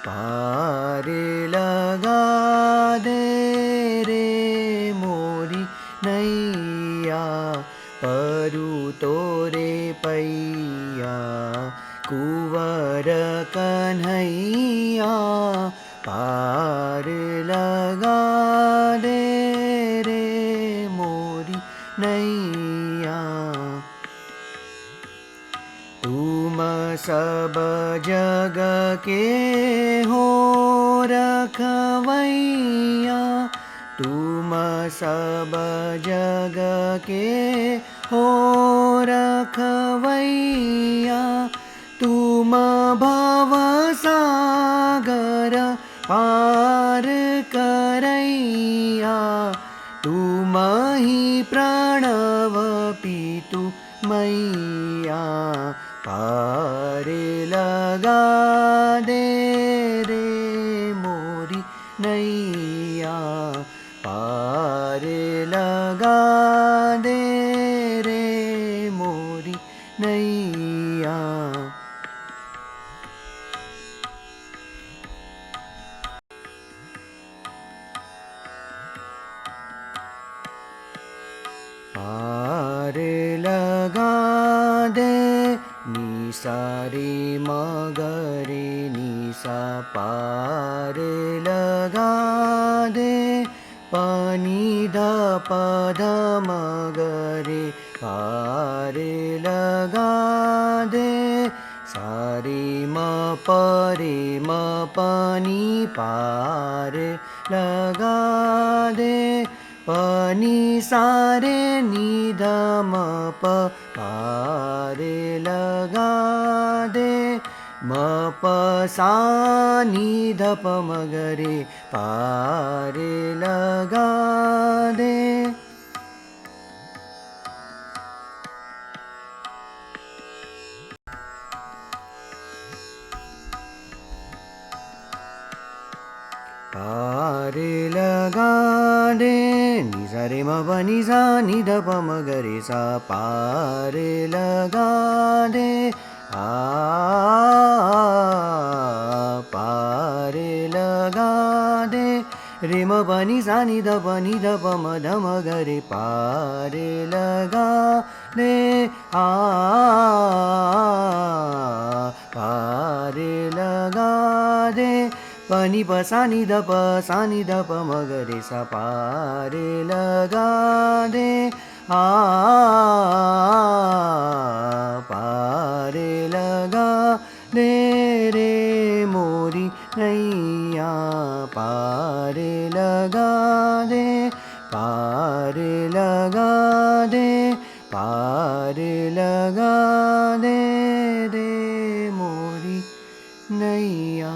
पार लगा दे रे मोरी नैया, परू तोरे पैया कुंवर कन्हैया। पार लगा दे रे मोरी नैया। तुम सब जग के हो रखवैया, तुम सब जग के हो रखवैया। तुम भव सागर पार करैया, तुम ही प्रणव पितु मैया। पार लगा दे रे मोरी नैया, पार लगा दे रे मोरी नैया। पार लगा दे निसा रे मगरे निसा, पार लगा दे पानी ध पध मगरे, पार लगा दे सारे म परे म पानी, पार लगा दे पनि सारे नि ध म प, पार लगा दे म प सा नि ध प म ग रे, पार लगा दे। पार लगा दे निसा रे म प नि सा नि ध प म ग रे सा, पार लगा दे पार लगा दे रे म प नि सा नि ध प म ध म ग रे, पार लगा दे पार लगा दे पनि प सा नि ध प म ग रे सा, पार लगा दे पार लगा दे रे मोरी नैया। पार लगा दे, पार लगा दे, पार लगा दे रे मोरी नैया।